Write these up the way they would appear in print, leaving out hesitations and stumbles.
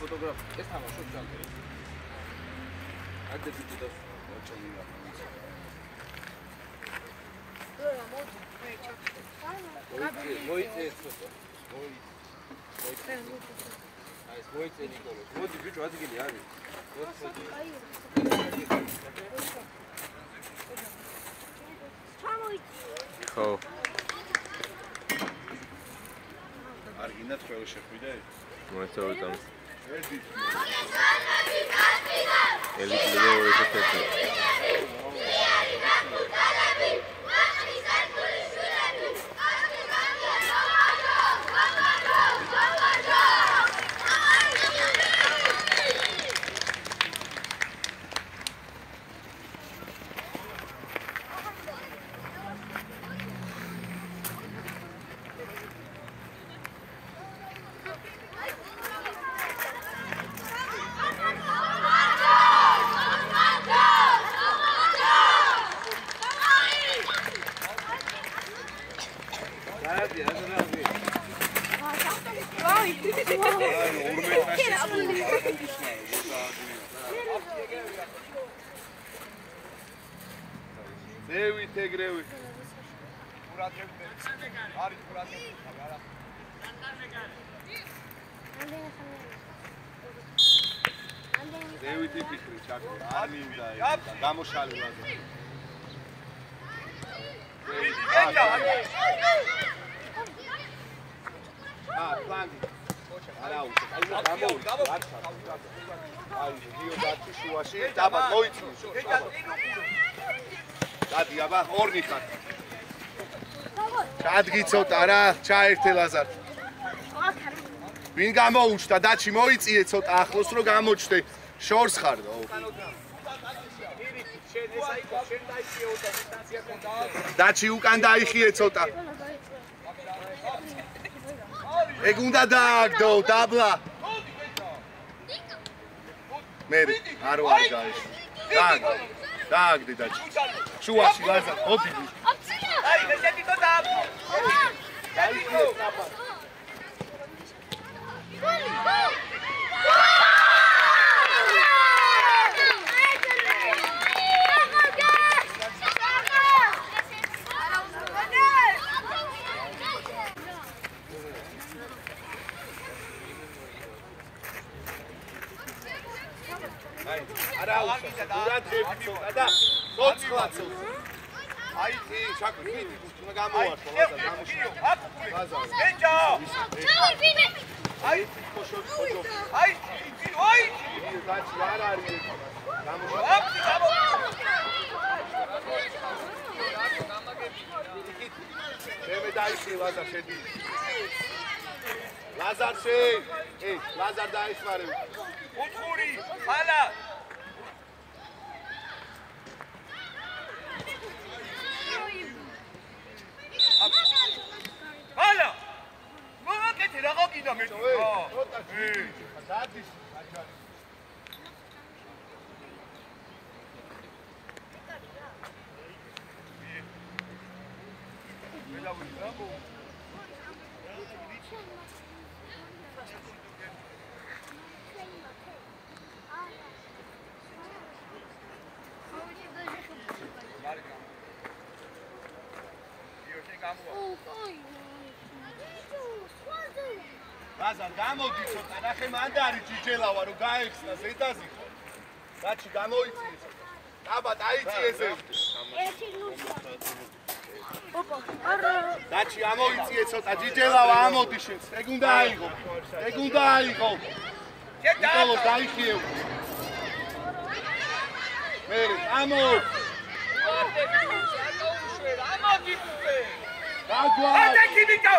ფოტოგრაფი. ეს თამაშობს ძალიან. Hadi bir de çalıyor. Moite. Moite Nicolo. Moite bicho, hadi gel abi. ხო. არგინად ყველა შეხვიდა. მოიწევდა. ერთი. ელიტ ლეგოური შეხვდა. Tegrevi. Deviti fikri çakır. Arminda. Gamoşali lazım. Ha, planti. Arau. Ay, dio dati şuaşı. Daba moitsu. Დადი აბა ორნი ხარ. ჩადგი ცოტა რა, ჩაერთე ლაზარ. ვინ გამოუჩდა დაჩი მოიწიე ცოტა ახლოს რომ გამოჩდე. შორს ხარ. დაჩი უკან დაიხიე ცოტა. ეგ უნდა დააგდო, დაბლა. მე არ ვარ გაიშ. დააგდე დაჩი. შუაში ლაზარ, ოფი. აი, ესეთი თო და. დაიქო. აი, არა უშა, დურად ხებიო და მოწყლაცო. აი, ჩაკვი, უნდა გამოართო, ლაზარ, გამოშო. ლაზარ. ეჯა. ჩავიფინე. აი, ხოშო. აი, აი. დაჩი არ არის. გამოშო. აფი, გამო. მე დაიში ლაზარ შედი. ლაზარ შე. ე, ლაზარ დაისვარე. უთხური, ალა. ალა. მოგაკეთე რა გინდა მე. ცოტა. დადის. ლაზარ გამოდი ცოტა ნახე მანდარი ჯიჯელავა რომ გაეხსნა ზედაზი დაჩი გამოიწიე დაბა დაიწიე ზე ერთი ნუშა ოპა არა დაჩი ამოიწიე ცოტა ჯიჯელავა ამოდი შენს ეგ უნდა აიღო ნიკოლო დაიხიე მე ამო ამოდი გაგვა ატაკი ნიკო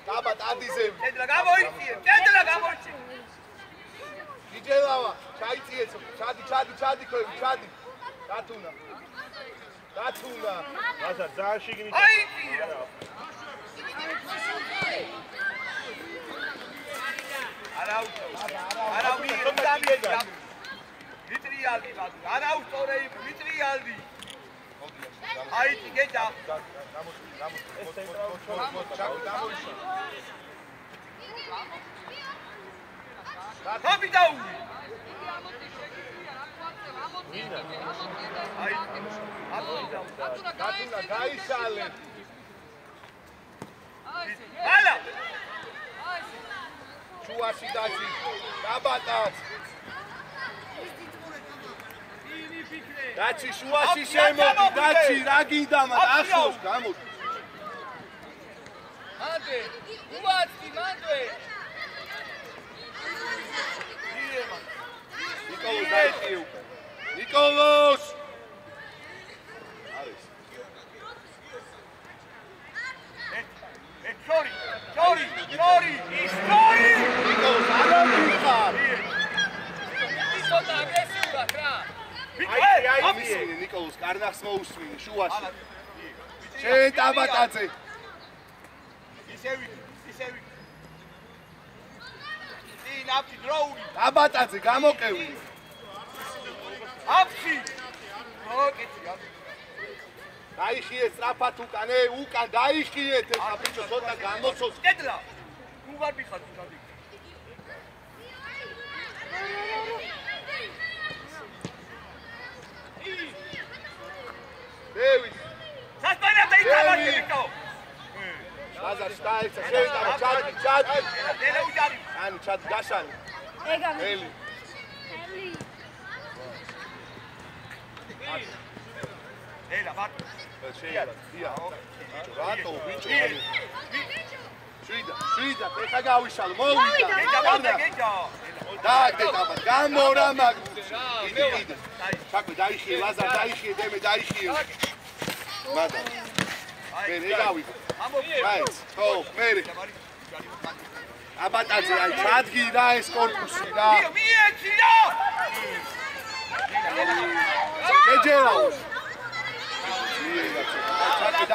დაბა ტადიზები. ჭედლა გამოიწიე, ჭედლა გამოიწიე. იჯელავა, ჩაიწიე, ჩადი ქვევი, ჩადი. დათუნა. გაზა ძალიან შიგნით. აიწიე. არა მიიღდა. მიტრიალდი ბატონო. არა უსწორე მიტრიალდი. აიწი გეჭა. კაპიტაუნი. დათუნა გაიშალე. ალა. შუაში დაჭი. დაბატაც. დაჭი შუაში შემოდი, დაჭი რა გინდა მათ ახლოს გამოდი. ანტე, უაცი მანდე. ნიკოლოს დაიხიე უკვე. ნიკოლოს! არის. შორი! ნიკოლოს არა მიხარ. ისოთა აგრესიულად რა. აი მისმინე ნიკოლოს კარნახს მოусმინე შუაში. შენ დაბატაძე. ისევი. აფში დროული. დაბატაძე გამოკევი. აფში. მოკეთი. დაიხიე სწრაფად უკან დაიხიეთ ეხა ბიჭო ცოტა გამოცოს. ჭედლა. თუ ვარ მიხარ თუნდაც. დევი. სასტანა დაიწყაბა კიკო. ბაზარ შტაიცა შეიძლება ჩადი. დელა უჯარი. ანუ ჩადი გაშალი. ელი. ელა ბატ. შეიძლება. რატო ბიჭო? შვიდა, ეხა გავიშალო, მოვიდა. გეჭა. დააგდე დაბა, გამორა მაგ. იდი. ჩაკვე დაიხიე, ლაზარ დაიხიე, დემე დაიხიე. მადა. მე გავიდე. მაიც, ხო, მე. აბატაძე, აი ჩადგი რა ეს კორპუსი რა. მიეჩია! გეჯერავ. ჩაკვე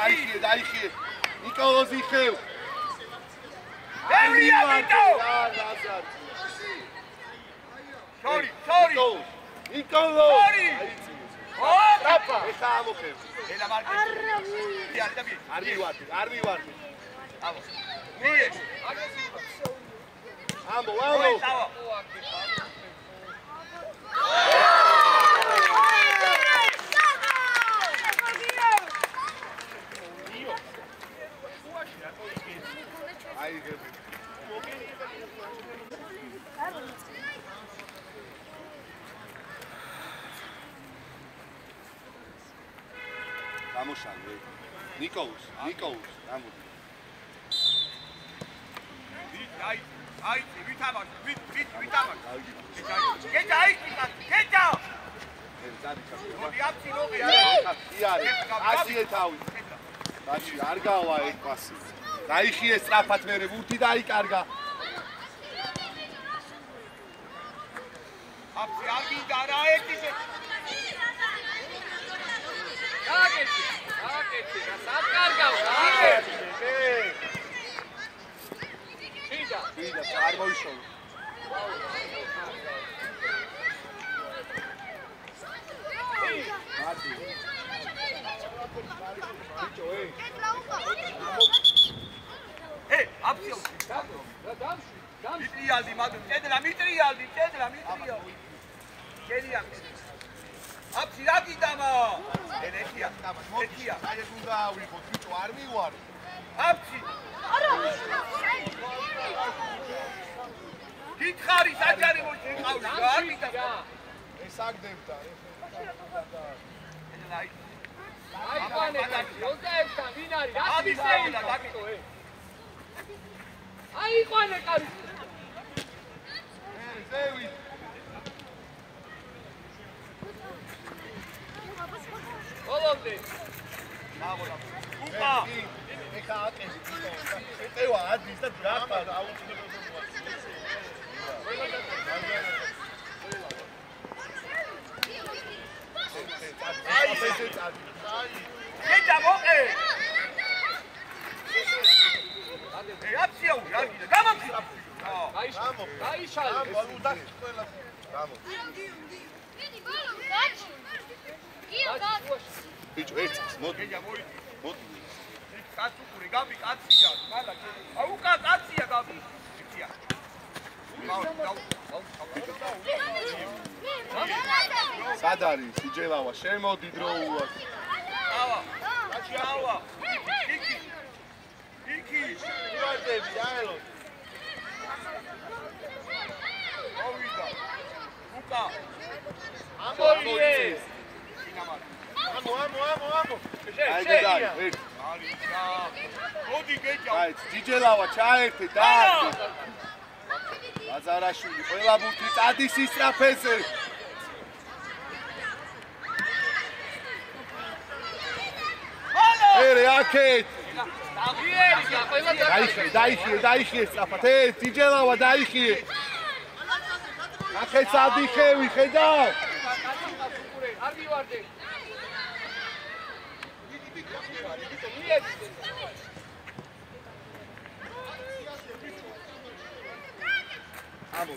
დაიხიე. ნიკოლოზ იხევ. ელია ბიტო! ლაზარ. შორი! ნიკოლო! ოპა! ეხა ამოხევ. ელა მარკე. არ მივარდი. ამო. მიე. ამო. ამოშალე. ნიკოლოს, გამოდი. აი, ვითამაშ. გეჭა! მოდი აფში ნოღი. იარე, აციე თავი. ბაჭი, არ გავა ეგ პასი. დაიხიე სწრაფად მერე, ვურთი დაიკარგა. აფში არ გინდა რა ეკიშე. აკეთე, საკარგავ, ვიდა, არ მოიშოვე. მარტი. ბიჭო, აფში. მიტრიალდი, მაგრამ მიტრიალდი. გელია. აფში რა გიდამა? ელეთია. აი ეს უნდა ავიღოთ, ბიჭო, არ მივარ. აფში. გითხარი საჯარი მოჭიყავს, არ გიდა. ეს აგდებდა. აიყვანე კაცი, 21-დან ვინ არის? რა შეიძლება დაკითხო? აიყვანე კაცი. ზევი. ბოლომდე. ეხა აკეთე. რა ხარ აუცილებლად აი ესე წადი გეჭა მოყე ე აფსიაური არ გიდა გამომხი გაიშალე უდას ყველა გამო ბიჭო ერთს მოდი მოდი კაცუკური გაბი კაცია მალა აუ კაცია გაბი კაცია სად არის სიჯელავა შემოდი დროულად ავა კაცი ავა იქი ვარდები დაელო ავიდა უკა ამორიე ამო აი გედა ერთ მოდი გეჭა აი სიჯელავა ჩაერთე და ბაზარაშვილი ყველა ბურთი წადის ისტრაფეზე ერე აქეთ დაიხიე სწრაფად სიჯელავა დაიხიე აქეთ სადიხევი ხედავ არ მივარდე ამო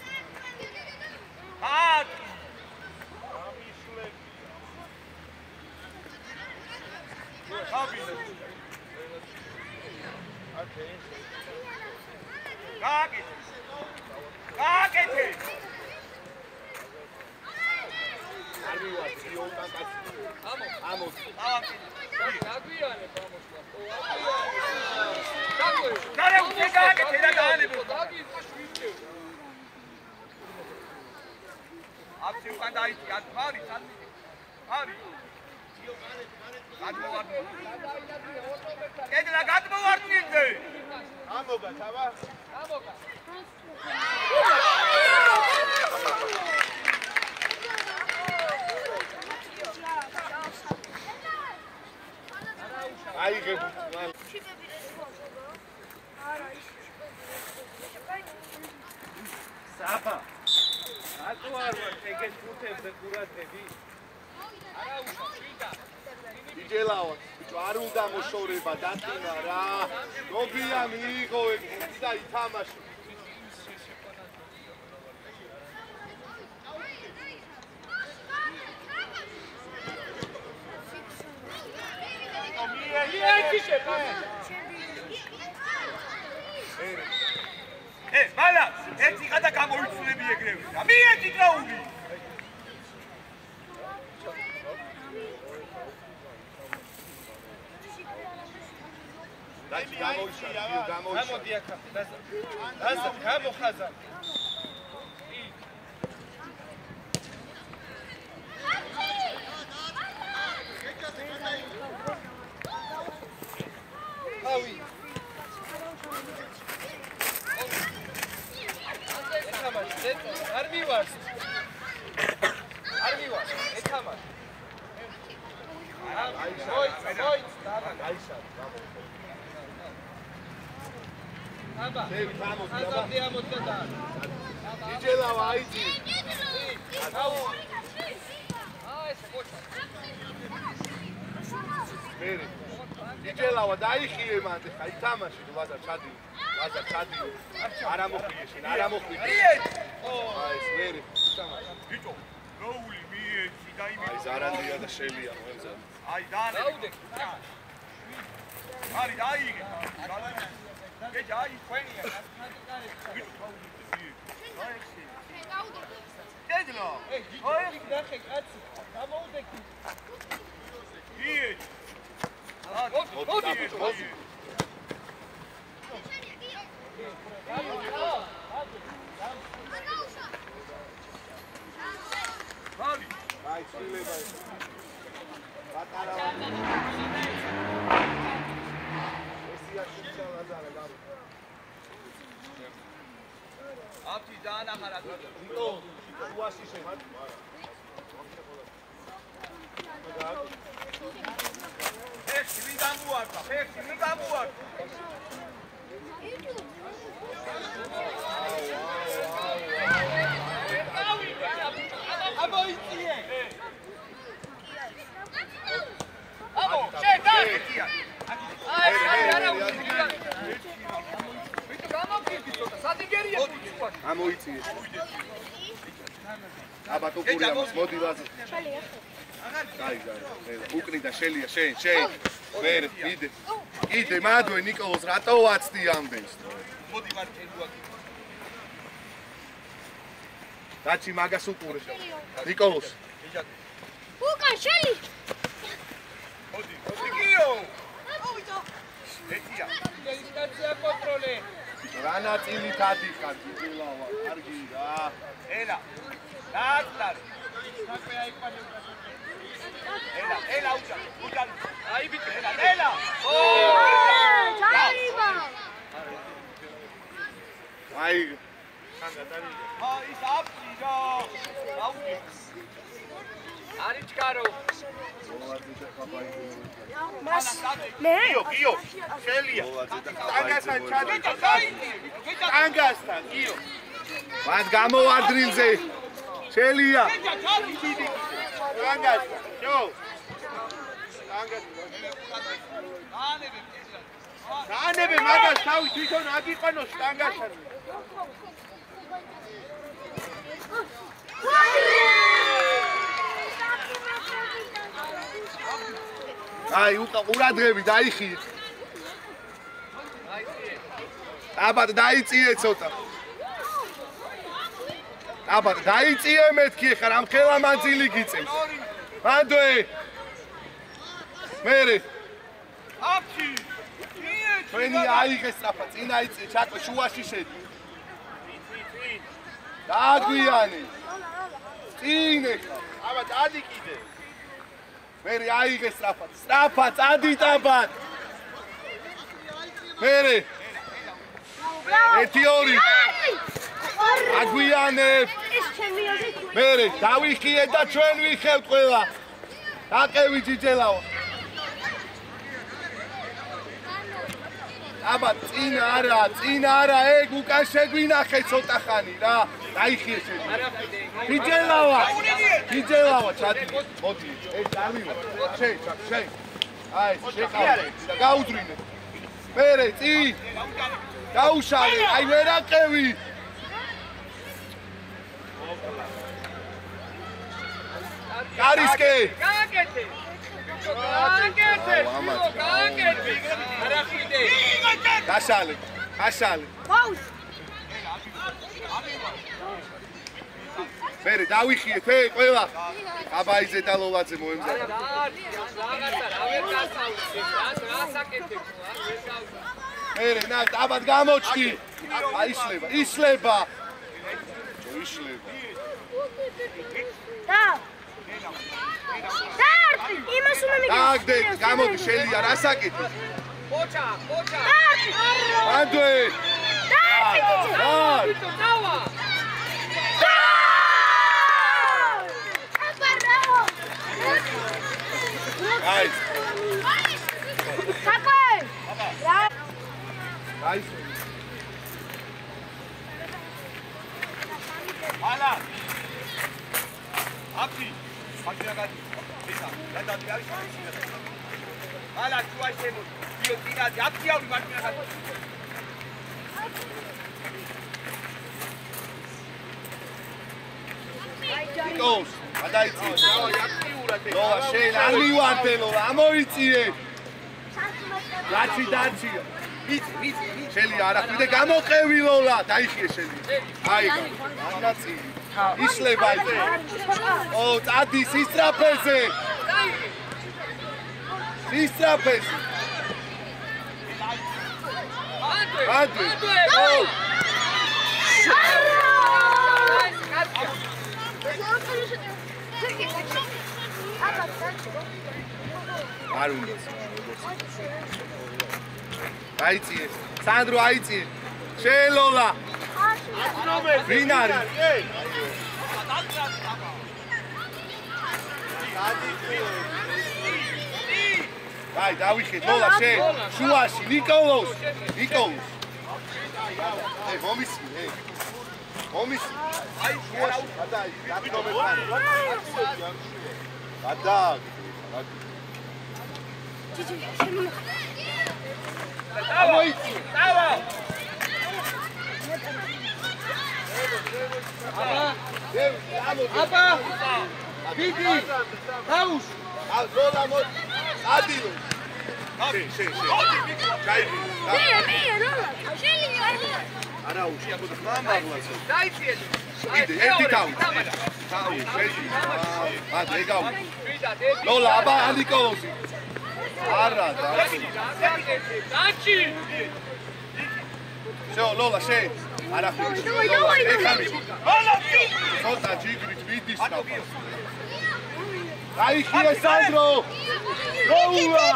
Sapa. Atu ar var ეგეთ ფუთებზე ყურადღები. არა უშო, შიდა. იჯელავა, ბიჭო, არ უნდა მოშორება, დატინა რა. გოგია მიიღო ეგ და ითამაშე. მალა, ერთი ხადა გამოიცვლები ეგრევე. მიედი გაული. დაი გამოიშალა, გამოდი აქ. დასა, გამოხაზა. ავი. არ მივარს. ეთამარ. მოიც, დაიშალა. აბა. აზაბდი ამოწდა. იჯელავა აიძი. აუ. ესე მოჭა. მერე. იჯელავა დაიხიე მანდ, ხა ითამაში ლაზარ ჩადი. არა მოხვიდე შენ, არა მოხვიდე. აი ეს მერე. ბიჭო, გოული მიეცი და იმი. აი ზარანდია და შელია მოემზად. აი დაანე. დაუდე. არი დაიღე. გეჯა აი ქვენია. ბიჭო, აი ესე. გეჯლო. აი დახე კაცი. გამოუდექი. მიეცი. მოდი. აი შეიძლება პატარა ესია შუცა ლაზარე გამო აფი დაანახარა ნიტო უაში შემარ ფეხი ვინ გამოარდა ამოიწიე. აბა თუ გურიამოს მოდი ვაზე. კაი. უკნი და შელია შენ. ვერ იდე. იდე მადვე ნიკოლოს რატო ვაცდი ამდენს. მოდი მარტინ ვაკი. დაჩი მაგას უყურე. ნიკოლოს. უკან შელი. მოდი გიო. ეტია. რეგისტრაცია კონტროლე. რანა წილით ადიხარ გილავა. კარგი რა. ელა. დაწარ. საკვე აიყვანე უკან. ელა უჯა. აი ბიჭო ელა. ჯაიბა. აი ის აფსიდა. აუგე. არიჩკარო. მას მე გიო შელია ტანგასთან ჩადი ტანგასთან გიო მას გამოვარდრილზე შელია ტანგასთან შო დაანებე მაგას თავი თვითონ აგიყვანოს ტანგასთან აი ყურადღები დაიხიე. აბა დაიწიე ცოტა. აბა დაიწიე მეთქი ხარ ამ ხელა მანძილი გიწევს. მანდვე. მერე. აფში. ჩვენი აიღეს სწრაფად წინ აიწიე ჩატო შუაში შედი. დაგვიანე. წინ ეხა. აბა დადი კიდე. მერე აიღეს სწრაფად ადიტაბად მერე ერთი ორი აგვიანებ მერე დავიხიე და ჩვენ ვიხევთ ყველა დაყევი ჯიჯელაო აბა წინ არა ეგ უკან შეგვინახე ცოტა ხანი რა დაიხიე ჯიჯელავა ჩადი მოდი ეს დავივა შენ აი შეყავ და გაუდრინე მერე წინ დაუშალე აი ვერაყევი კარისკე გააკეთე არაფიდე გაშალე მერე დავიხიე თე ყველა აბაიზე და ლოლაძე მოემზადა მერე ნა აბად გამოჩი იშლება და იმას უნდა მიგე დაგდე გამოდი შელია რასაკეთე პოჩა ანდვე დავა აი საკოე აი ალა აფი ფაქიაგადი ისა და დაიარი ალა თუ აი შემო დიო ტინაძე აფიავი ფაქიაგადი ნიკოლს გადაიწიე ლოლა შენ არ მივარდე ლოლა ამოიწიე დაჩი შელი არაფრიდე გამოყევი ლოლა დაიხიე შელი აი ანაცი იშლება ისე ო წადი სისტრაფეზე ანდე ო არ უნდა აიწიე სანდრო აიწიე შელოლა ვინ არის აი დავიხეთ ლოლა შენ შუაში ნიკოლოს Ei, მომისმი, ei. მომისმი. აი, შუაში, გადაი, დაკნომებარი. გადაი. მოიცი. დავა. აბა. ბიგი. დაუშ. ლოლა მო. ადილო. შე. ჩაიდი. მე როლა. შეიძლება. არა უშ. მამაღლაც. დაიციე. იდე, ერთი თავი. თავი, შეში. მადლ ეგავ. ლოლა, აბა ანიკოლოსი. არა, დაჩი. შო, ლოლა, შე. არა ხრი. დავაი. ლოლა. ცოტა ჯიგრით მიდის და. გაიხიე სანდრო. როულა.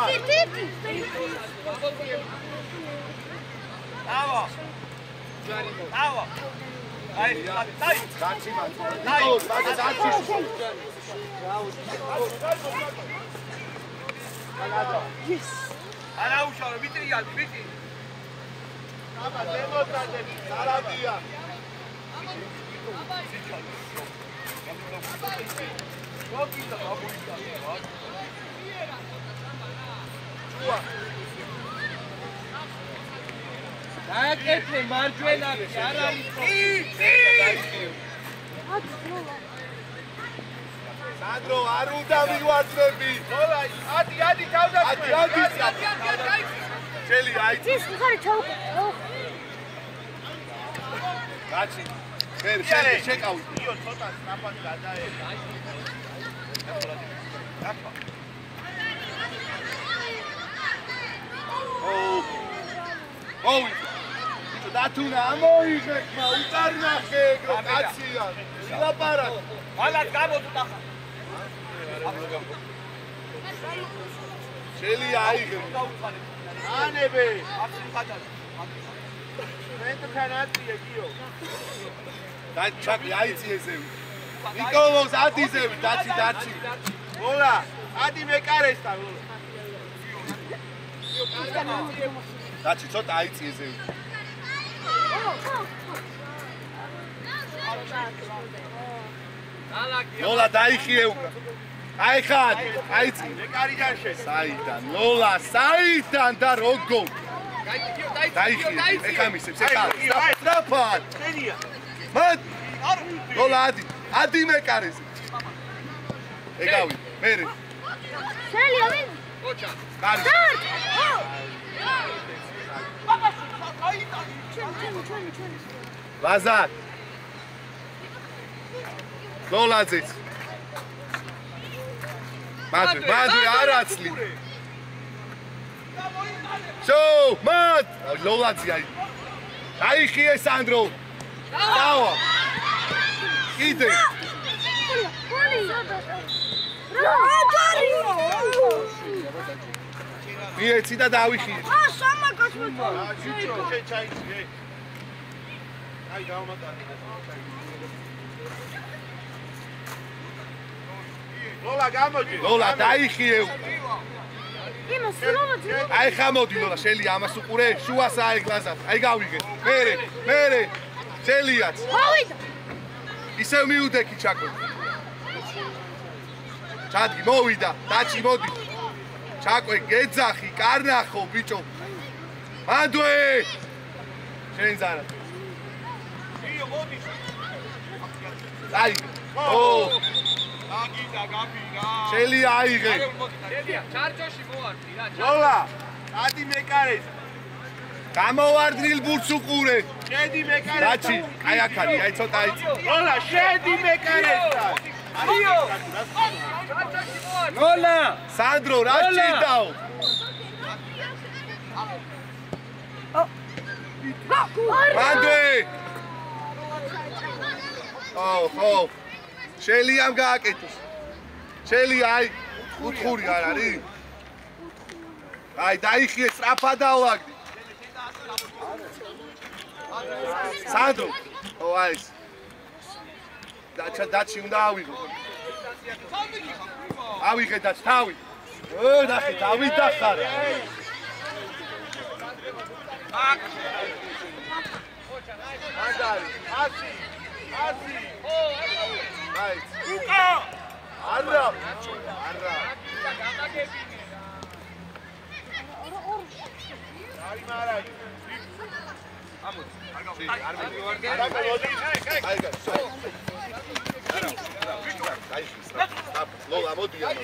დავა. დავა. აი, დაი. გაჩი მან. ნიკოლოს, მაგას არჩი. არა უშავო, ვიტრიალდი, ვიტრი. აბა, დემოკრატები, სარაბია. გოგიდა აბუიდა. დააკეთე მარჯვენაში, არ არის სანდრო, არ უნდა მივაძრები. ლოლა, ადი, თავდაცვა. ადი. შელი, აი. ის ხარ ჩაუკეთე. გაჩი. ვერ შეკავი. იო, ცოტა სტრაფად გადაე. ოუ. დათუნა ამოიღე, უკარნახე, კაცია. შილაპარაკ. მალად გამოწუდა ხა. შელი აიღე. ანებე. აფსი ხაჭარი. მე თქვენ აწიე, გიო. დაჩაკი აიწიე ზევი. ნიკოლოს ადიზევი, დაცი. ლოლა, ადი მეკარესთან, ლოლა. დაცი ცოტა აიწიე ზევი. ლოლა დაიხიე უკრა. აი ხარ, აიწი. მეკარიდან შეს. საიდან? ლოლა, საიდან და როგორ? დაიხიე. ეხამისებს, ეხა. სტრაფად. ხენია. მან ლოლა ადი მეკარეს. ეგავი, მერე. შეიძლება ვინ? ოჩა. კარი. ჩვენ. ლაზარ. ლოლაძეც. მადლი არაცლი. შო, მად. ლოლაძე აი. დაიხიე სანდრო. დავა. იდე. მიეცი და დავიხიე. სამაკოს მოწვა. შე ჩაიცი. აი დავმატანი. ლოლა გამოდი. ლოლა დაიხიე. იმას ლოლაძე. აი ხამოდი ლოლა, შელი ამას უყურე, შუას აეგლაზად. აი გავიგე. მერე. შელიაც. მოვიდა. ისევ მიუდექი ჩაკო. ჩადგი მოვიდა, დაჩი მოდი. ჩაკვე გეძახი, კარნახო ბიჭო. მანდვე. შენ ზარა. იო, მოდი. აი. ო. აგიდა გაბირა. შელი აიღე. შელია, ჩარჯოში მოვარდი რა. ლოლა, ადი მეკარეს. გამოვარდნილ ბურთს უყურე. შედი მეკარეს. დაჩი, აი აქ არის, აი ცოტა იცი. ლოლა, შედი მეკარესთან. იო. ჩარჯოში მოვარდი. ლოლა, სანდრო, რა ჭიდაო? მანდვე. ხო. შელიამ გააკეთეს. შელია აი უთხური არ არის? აი დაიხიე სწრაფა დავაგდი. სანდრო. ო აი. დაჩი უნდა ავიღო. ავიღე და თავი. ნახე დავით ახარა. ანდარი 100 აი უკა არა აი მარაგი ამოდი არ მივარგე აი ლოლა მოდი არ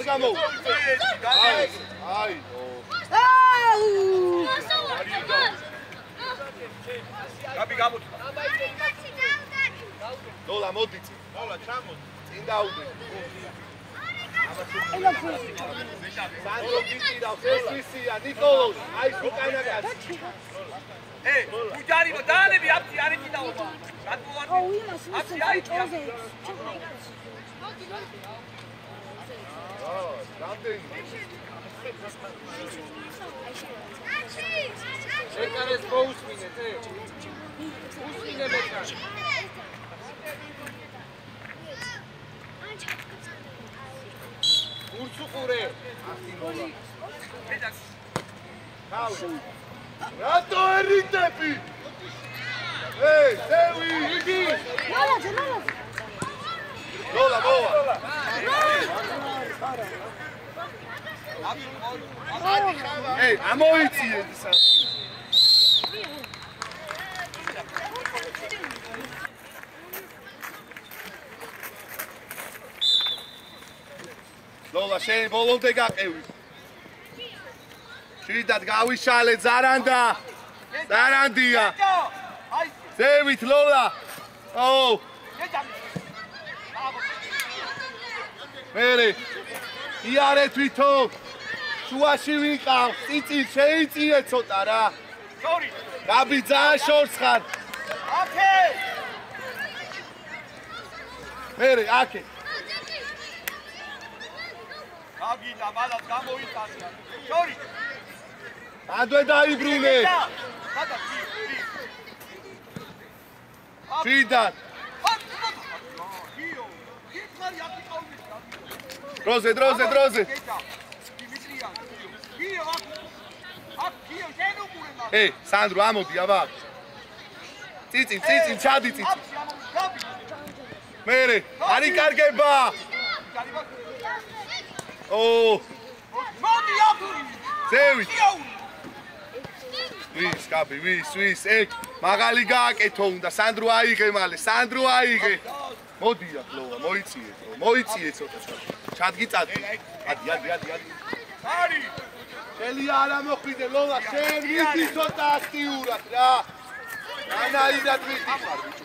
გამო აი გაბი გამოდი ლოლა მოდი ლოლა ჩამოდი წინ დაუდი სანდრო გიწირა ფესვისია ნიკოლოს აი უკანაკაცი უჯარიმო დაანები აფცი არ ეკიდაობა რატო აფცი აიწია ეკარეს მოუსმინეთ უსმინე მეტა ურცუყურე რატო ერიტები ზევი იგი ლოლა მოვა ამოიწიე ისა ლოლა შენ ბოლომდე გაყევი შიდად გავიშალე ზარანდია ზევით ლოლა ო მერე იარე თვითონ შუაში ვიყავ წიწი შეიწიე ცოტა რა შორი გაბი ძალიან შორს ხარ აკე მერე აკე გაგიდა მალად გამოიტანე შორი ადვე დაიბრუნე შიდად დროზე სანდრო ამოდი აბა წიწი ჩადი წიწი მერე არი კარგება ო მოდი აფრი ზევი ვის კაბი ვის ეგ მაგალი გააკეთო უნდა სანდრო აიღე მალე სანდრო აიღე მოდი აქ ლოვა მოიწიე ცოტა ჩადგი წადი ადი არი შელი არა მოხვიდე ლოვა შენ ვიდი ცოტა აქტიურად რა ანაირად ვიდი ხარ ბიჭო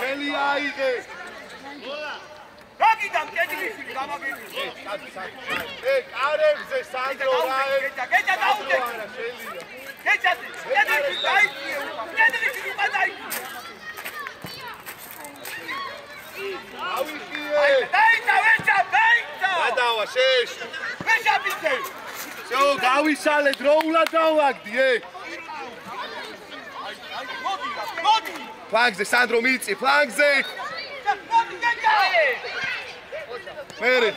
შელი აიღე ლოლა გაგიდა კედლის გამაგები კარებზე სანდრო რა გეჭა დაუდე გეჭაზე კედლის დაიწიე კედლის დაიწიე ავიხიე დაიცა გადავა შეშ ვეშაპიცე შო გავიშალე დროულად დავაგდი მოდი ფლანგზე სანდრო მიწი ფლანგზე მერე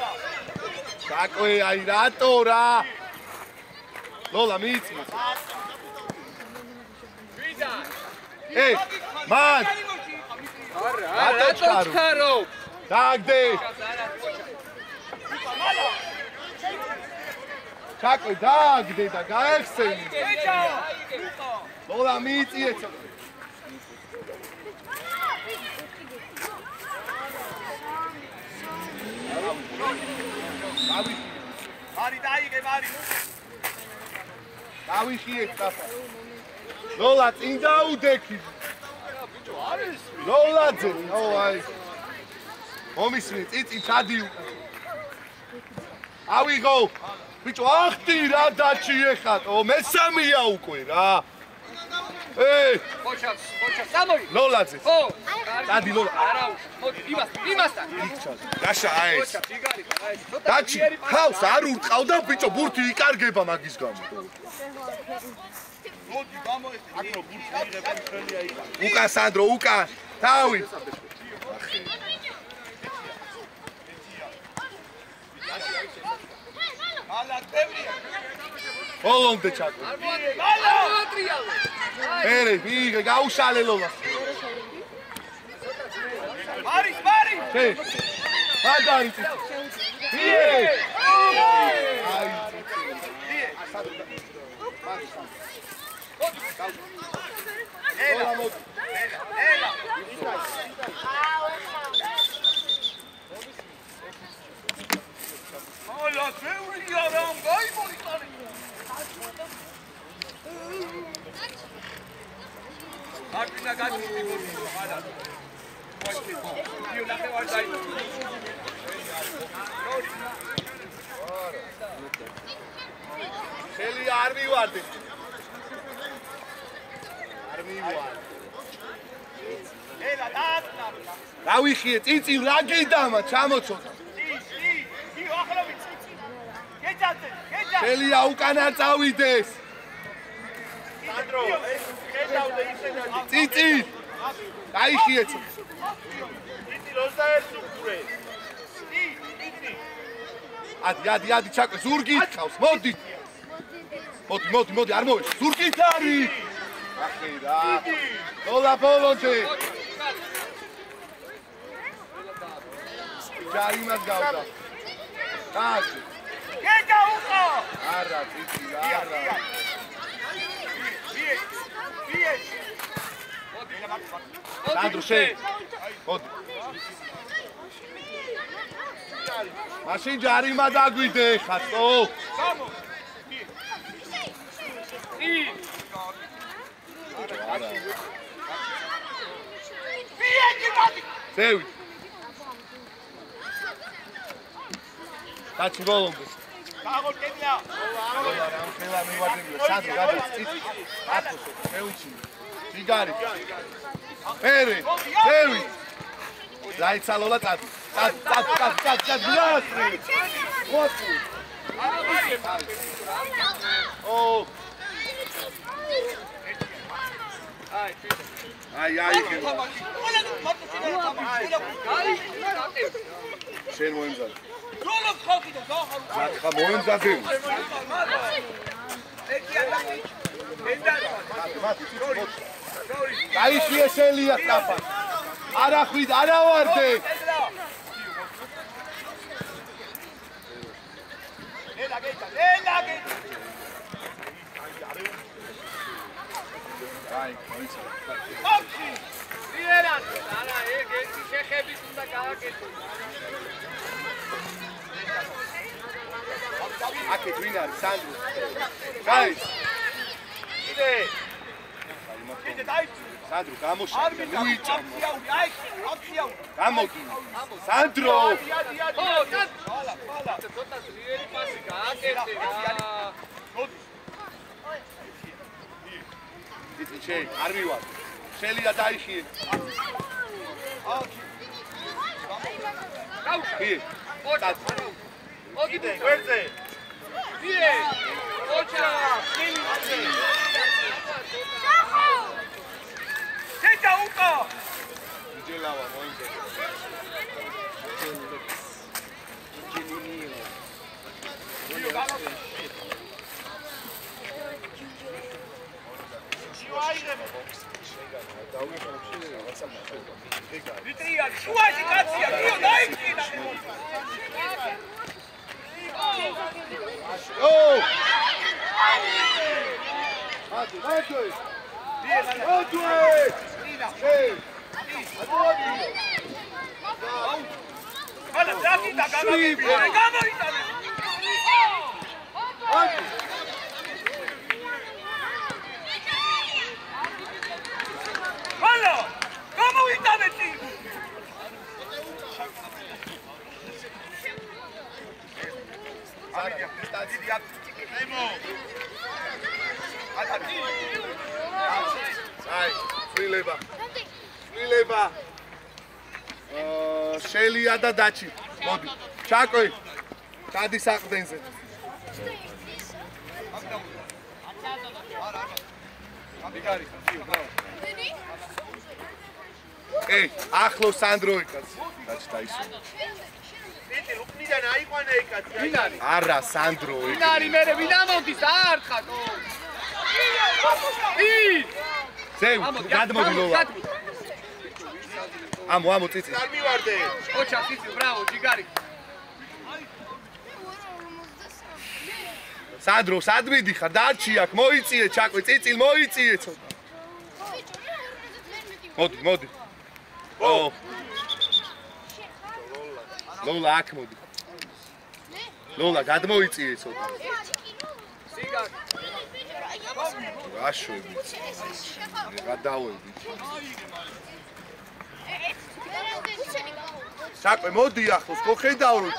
საკვე აი რატო რა ლოლა მიწი მან რატო ჩქარო დაგდე ჩაკვე დაგდე და გაეხსენი ლოლა მიწიე მარი დაიღე მარი დავიხიე წაფა ლოლა წინ დაუდექი ბიჭო არის ლოლაძე ო აი მომისმენ წიწი ჩადი ავიღო ბიჭო ახტი რა დაჩიეხატო მესამეა უკვე რა ხოჩა სამოი ლოლაძე ხო დადი ლოლა არა მოდი იმასთან გაშა აი ხოჩა ფიგარი აი დაჩი ხავს არ ურყავდა ბიჭო ბურთი იკარგება მაგის გამო მოდი გამოესე აკრო ბურთი იღება ხელია იქ უკან სანდრო უკან თავი მალა წევრია. ბოლომდე ჩაკო. მალა! ერე, ვიღე გაუშალე ლოლა. მარის! ჰე. მაგარი წიწი. ვიღე! აი. ელა! ელა! მალა წევრია რამ გაიმოიტანე. აკინა გაჩვი მოდი მალა. იო ნახე ვარ დაი. ხელი არ მივარდი. არ მივარ. ელა დააწნა. გავიხიე წიწი რა გიდამა ჩამოწოდა. ი ახლა ვიცი. გეჭადე. ხელია უკანა წავიდეს. სანდრო, გეჭადე ისენა. წიწი. გაიხიე. იცი 21 უყურე. იცი. ადი ჩაკო ზურგი ითხავს. მოდი, არ მოვეც. ზურგით არის. ახი რა. დოლა ბოლონჯე. ჯარიმად გავდა. კაცი. გეჭა უყო. არა, წიწი, არა. ვიე. სანდრო შე. მოდი. მაშინ ჯარიმა დაგვიდე ხატო. გამო. ვიე გიმადი. ზევი. კაცი ბოლომდე. გაგორკენია. რა ხელა მივადებია. სანდრო გადის წიწი. ათოსო, შევიჩი. ჯიგარი. ერე, ზევი. დაიცალოლა წადი. წადი. გლასრი. ხოთი. ო. აი. შენ მოემზადე. როლო ხალხი და გაახარო. ხა მოემზადე. გაიხიე შელია კაფა. არა ხვიდ, არა ვარდე. ელა გეჭა. აი, მოიცა. ოქი. ვიერა, არა, ეგ ერთი შეხების უნდა გააკეთო. აკეთ ვინ არის სანდრო? გაიც. კიდე დაიწი. სანდრო გამოშა. უიჭა. აქცია. გამოდი. სანდრო. მალა. ცოტა ძლიერი პასი გააკეთე რა. იცი შენ არ მივარ. შელია დაიხიე. გავშა. კი. მოგიდე. ვერზე. ვიე. ოჩა. გეჭა უკო. იჯელავა მოიძე. ვიტრია, შუაში კაცია, გიო დაიჭინა. ო! მადლი. მალა ძაკი და გამაგებია, გამოიტანე. მალა, გამოიტანე წი. აი, სვილება. შელია და დაჩი. მოდი. ჩაკოი. ჩადი საყდენზე. აბიგარი, ე, ახლო სანდროი კაც. დაჩი დაისო. წიწი უკნიდან აიყვანა ეკაცი. ვინ არის? არა, სანდრო. ვინ არის მე ვინ ამოდის დაარტყათ? ვინ? ზევ, გადმოდი ლოლა. ამო წიწი. არ მივარდე. ოჩა წიწი, ბრავო, ჯიგარი. სანდრო, სად მიდიხარ? დარჩი აქ, მოიწიე ჩაკვე, წიწილ მოიწიე ცოტა. მოდი. ო. ლოლა აქ მოდი. ლოლა გადმოიწიე ცოტა. სიგარ. გაშვები. გადავედი. საკვე მოდი ახლოს, ხო ხედავ რომ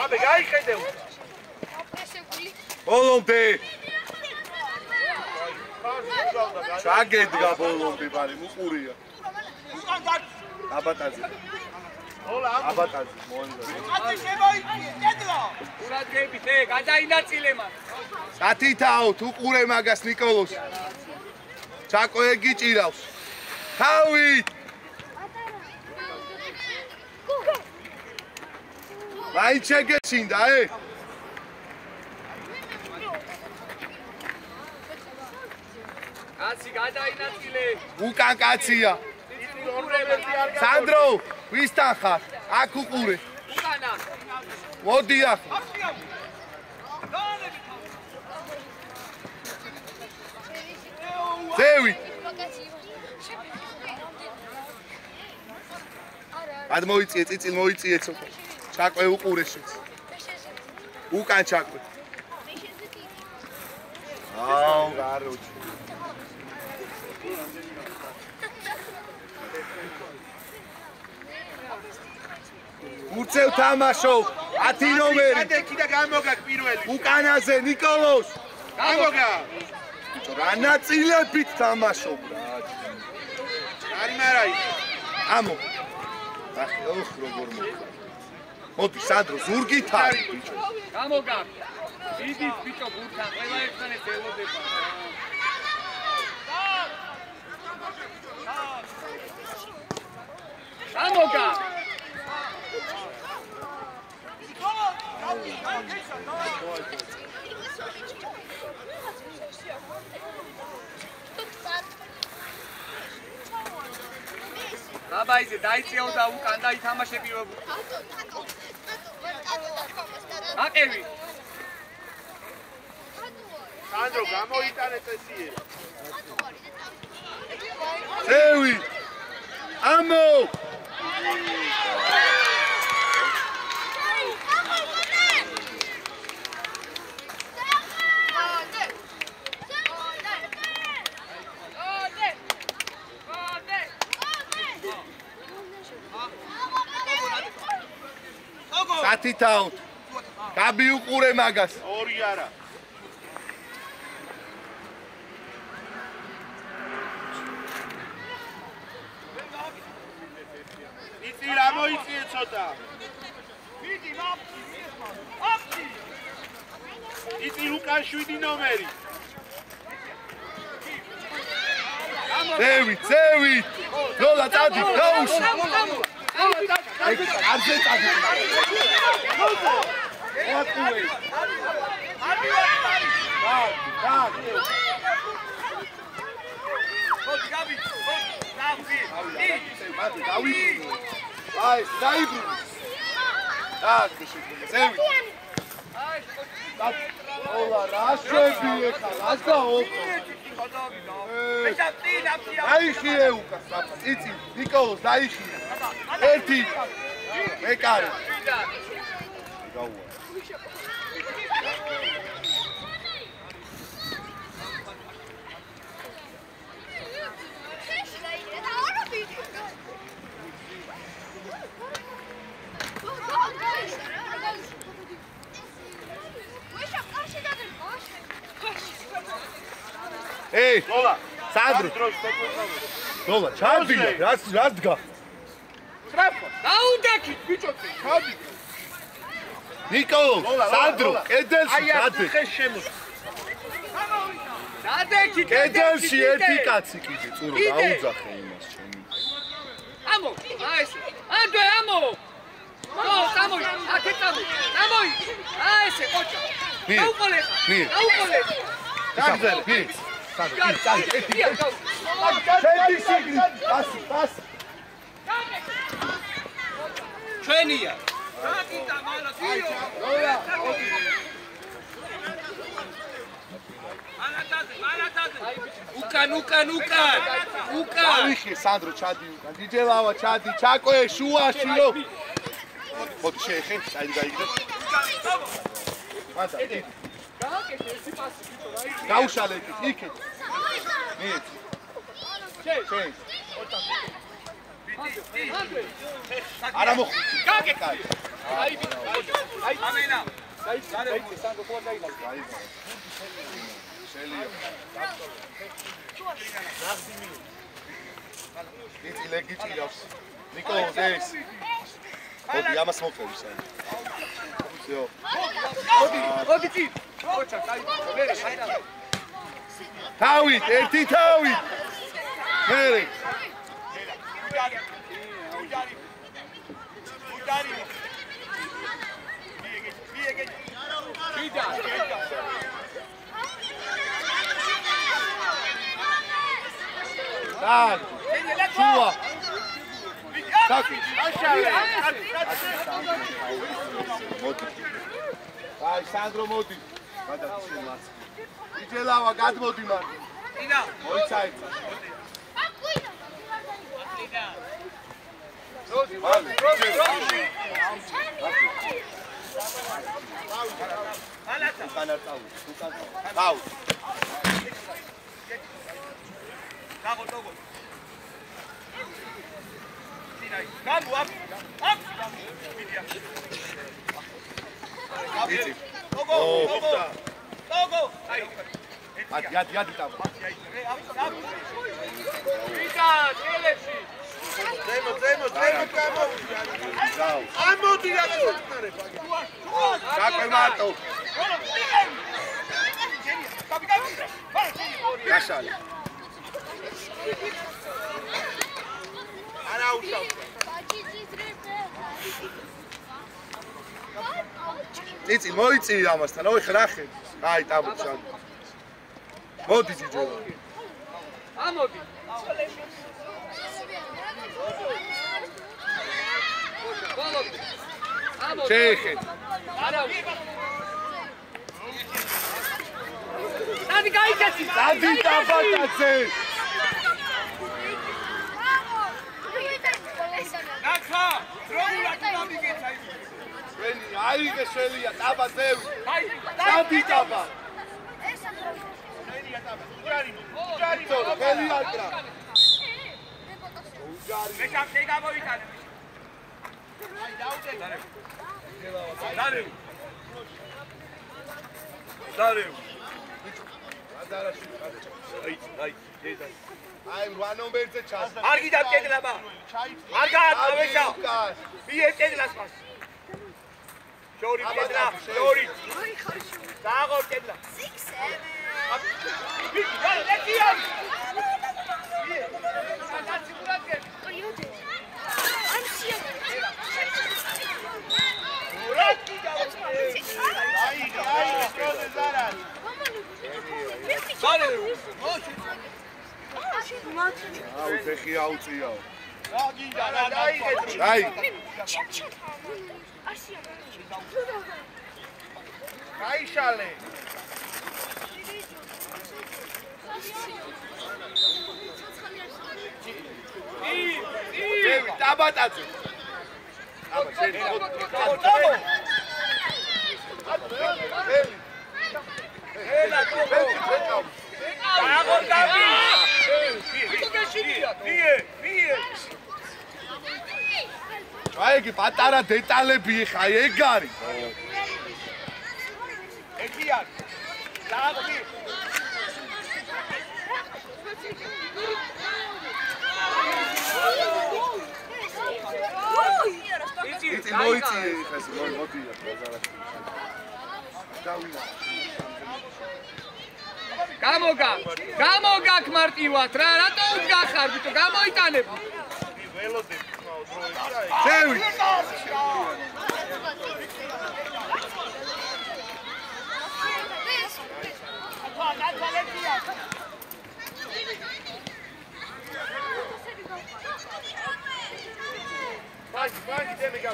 აბე გაიხედე. ბოლომდე. ჩაგედგა ბოლომდე, ბარი მუყურია. აბატაზე. აბატაზე მოანდა. ყურადღებით, გადაინაწილე მან. სათითაო, თუ ყურე მაგას ნიკოლოს. ჩაკვე გიჭირავს. თავით. მაინც შეგეჩინდა, კაცი გადაინაწილე. უკან კაცია. სანდრო, ვისთან ხარ? აქ უყურე. უკანა. მოდი ახლა. ზევი. გადმოიწიე, წიწილ მოიწიე ცოტა. ჩაკვე უყურე შეც. უკან ჩაკვე. აუ, გაროჩი. ურცევ თამაშო 10 ნომერი. გადეკი და გამოგაკ პირველი. უკანაზე ნიკოლოს. გამოგა. რანაწილებით თამაშობ რა. არი მარაი. ამო. ახი ოხ როგორ მოხდა. მოდი სანდრო ზურგით არის ბიჭო. გამოგა. დიდი ბიჭო გურთან ყველა ერთმანეთს ელოდება. გამოგა. აბაიზე დაიწიო და უკან დაითამაშებიო. აკევი. სანდრო გამოიტანე წესიე. ზევი. ამო. სათითაო. გაბიუყურე მაგას. ორი არა. იცი რა მოიწიე ცოტა. ვიდი აფი. იცი უკან 7 ნომერი. ზევი. ლოლა წადი, გაუში. არზე წადი. აკუე. მოდი გაბი. აი, დაიბრო. ზევი. ოლა რა შვები ეხლა, რას გაოფო? დაიხიე უკან, წიწი, ნიკოლოს დაიხიე. ერთი. მეკარე. გაუა. ეი, ლოლა, სადრო. ლოლა, ჩადია, რას დგა? ტრაფო. დაუდექით ბიჭოთი. ჩადი. ნიკოლო, სადრო, კედელში ჩადე. აი, ხეს შემო. დადექი კედელში ერთი კაცი კიდე წურო დაუძახე იმას ჩემი ამო აი ეს ანდე ამო ამო აკე ამოი აი ესე კოჭა დაუყოლე დაუყოლე დაგზელე ფიქ ჩვენია დაკიდა მალა დიო უკან ავიხე სანდრო ჩადი უკან დიჯელავა ჩადი ჩაკვე შუაში რო ხოდი შეეხე საით გაიგდე მანდა გააკეთე ესი პასი ბიჭო რა იქ გაუშალე იქეთ მიეთ შენ არა მოხდი გააკეთე აი ამენა გაიგე სანდრო ხო გაიგე შელია იცი ლეგი ჭირავს ნიკო ეს ხოდი ამას მოხდები საერთოდ всё ხოდი წი ოჩა კაი მერე შაიდა თავით ერთი თავით მერე უჯარი მიეგე ვიდა დაგ შუა დაკი მოდი აი სანდრო მოდი გადაცილაც იჯელავა გადმოდი მარტო ინა მოიცაიცა როზი ალაცა განარტავი აუ გაგოტოგო სინაი გამო აპ მიდია იცი გოგო აი ადი ტაბა ვიდა ტელეში ზემო გამო ამოდი რაღაცნარება გაკვე მარტო გაშალე არა უშავ იცი მოიწი ამასთან ოი ხრახე აი ტაბუჩა მოდი ჯიჯო ამოდი შეეხეთ არა დადი გაიგეთი დადი ტაბატაძე ნახა დროულად გამიგეცა ის ვენი აიღე შელია ტაბა ძევი აი დადი ტაბა შენია ტაბა უჯარი ხელი აკრა მე კაფე გამოიტანე აი დაუდე დარევ აი დედა აი 8 ნომერზე ჩას არ გიდათ კედლება არ გააწევეშა მიერ კედლას მას შორი კედლა შორი დააღო კედლა 6 ლეტია აუ ფეხი აუწიაო აი აი გაიშალე ძევი ტაბატაძე აბა შენ ელა გოგო აღარ გამი მie აი კი პატარა დეტალები ხა ეგ არის ეგია დააღი იცი მოიწი ხა ეს მოდია ბაზარაში დავინა გამოგაკ მარტივად რა, რატო უდგახარ ბიჭო, გამოიტანებ. ველოდები ხმაო დროებია. შევი.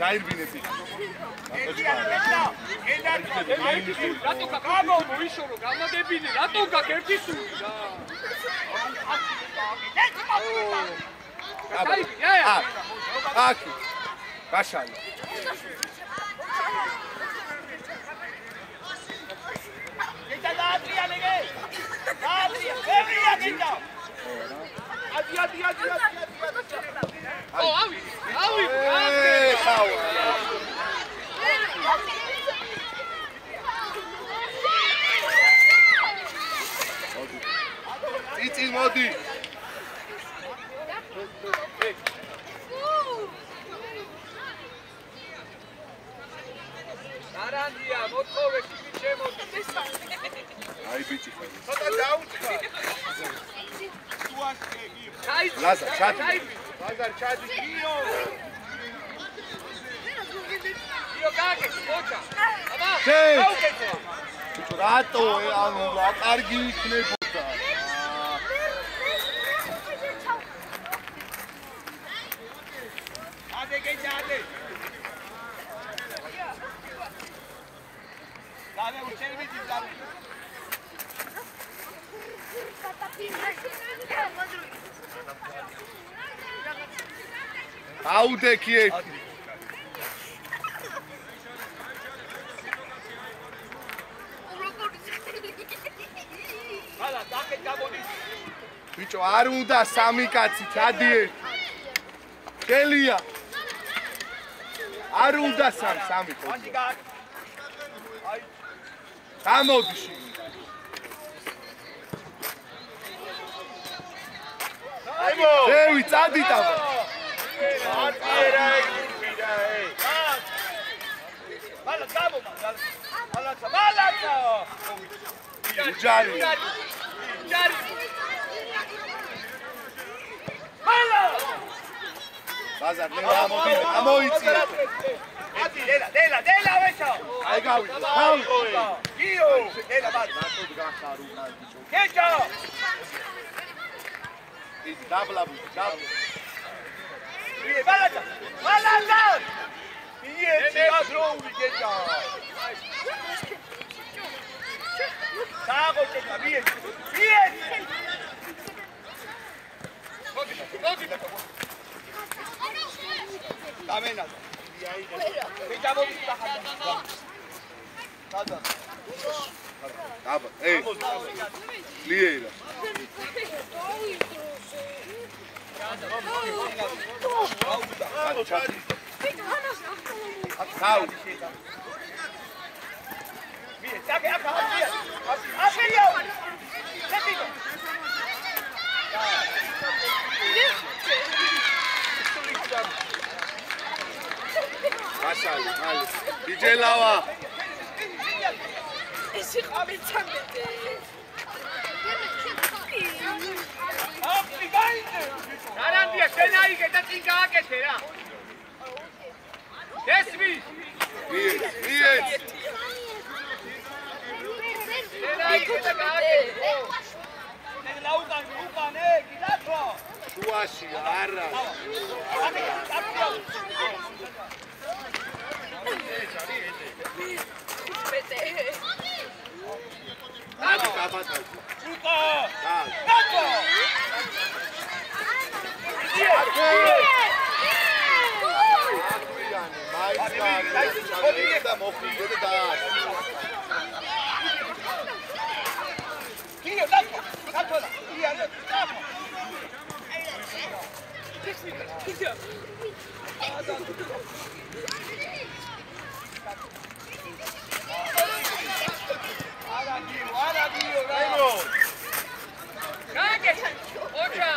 ჩაირბინეთ იქ. რატო გამომო ვიშორო, გამოდებინე, რატო გაკ ერთი სული რა. აკი. გაშალი. იცი მოდი. არანდია, მოთხოვე ტიპი შემოდი. აი ბიჭი ხარ. ცოტა დაუწყა. ლაზარ, ჩადი. ლაზარ ჩადი. იო გაგე, მოჭა. აბა, შენ. გაუკეთე. ბიჭო რატო ანუ რა კარგი იქნებოდა. ადე გეჭადე. დავე უჩერბიდი დავე. აუდექი ერთი. ალა დაკეთ გამოდის. ბიჭო არ უნდა სამი კაცი, ჩადი ერთი. შელია. არ უნდა სამი ხო. მაშინ გაკ. აი გამოდი შენ. აიმო. შევი წადი ტაბა. არტიერა ეგრიდა ე. ალა გამომა. მალაცა. ჯარი. მალა. ბაზარ მე ამოიწია. ატი დელა ვეჩო. აი გავიდა. გავიდა. გიო. დელა ბაზ. რატო გახარო ბიჭო. გეჭო. ის დაბლაბუ, დაბლ. ие მალაცა. ие ციგადროული გეჭო. დააღოჭეთა მიე. მოდი. დამენა. გეჭამოდი ხახა. დადა. დაბა, ეი. ლიერა. ჩადი. აკაუ. მიე, წაგე აქ ახია. ახია. შეტიდო. გაშალი, მალე. დიჯელავა. ეს იყო მეცამეტე. აფი გაიგე. არანდია, შენ აიგე და წინ გააკეთე რა. ესმი. მიე. შენ აიგე და გააკეთე. უკანე, კიდათხო. შუაში არა. დადი გაბატალ. უკა. დადი. დათო. მაინც და მოხიდე და დაას. გიო, დათო. დათო. ია, დათო. არაგიო, რაიმო. გააკეთე. ოჩა.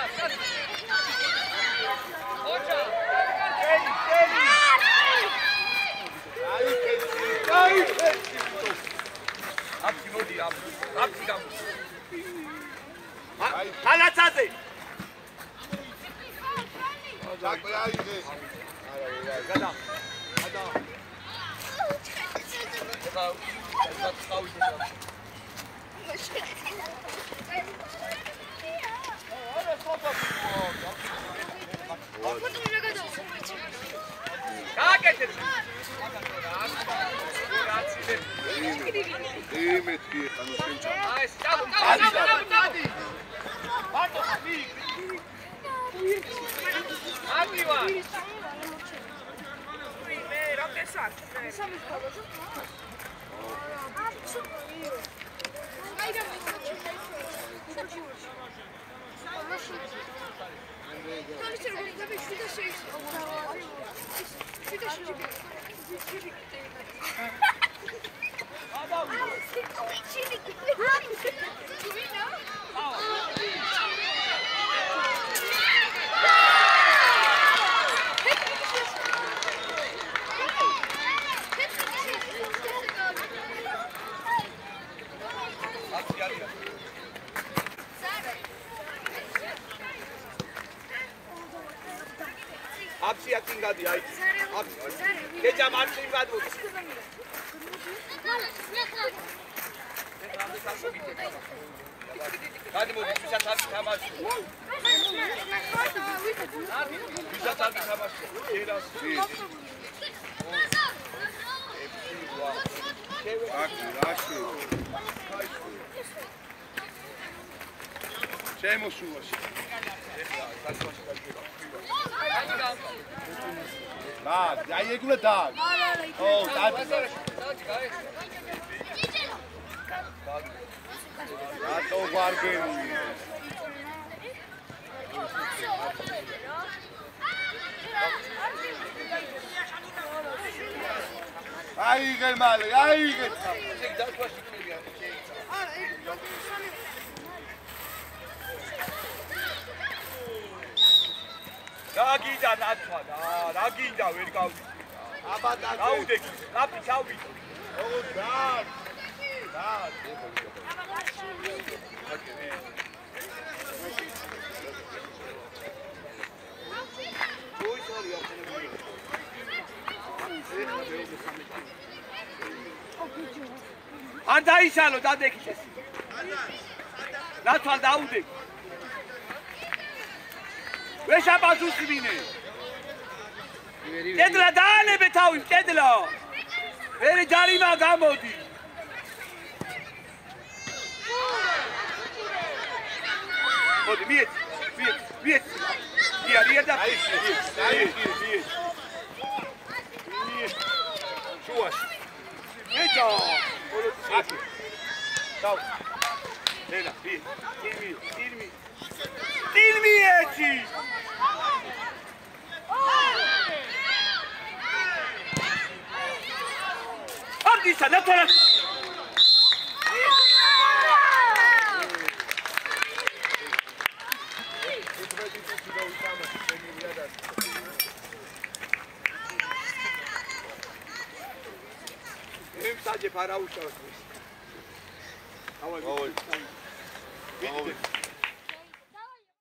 აფი მოდი, აფი გამ. საკვე აიღე. გადა. გადა. იმეთი ხანო შენჩა. აი, სტადი. მარტო ხმი. აბივა. მე რა პესა? სამი ხოლოს. აფსია კინგადი აი. გეჯა მარცხნივ გადმოდი. გადმოდი, ვისაც არ თამაში. ვისაც არ თამაში. ერას. აკი. შემოსულაში. აი ეგულა და. ო, დადი. რატო ვარგენი? აიღე მალე, აიღე. რა გინდა ნაცვა და რა გინდა ვერ გავდივი. აბა დაუდექი, კაპი ჩავიდო. ო და. და. არ დაიშალო დადექი ეს. ნაცვა დაუდექი. ვეშაპაზუსმინე. კედლა დაანებე თავი, კედლა. ვერი ჯარიმა გამოდი. მოდი, მიეც. იარ და აი, შუაში. ეჭა. აკი. დაუ. ენა, ტილმი ეჭი. ისა ნათვალა იმ საჯე ფარაუშავს. ავი.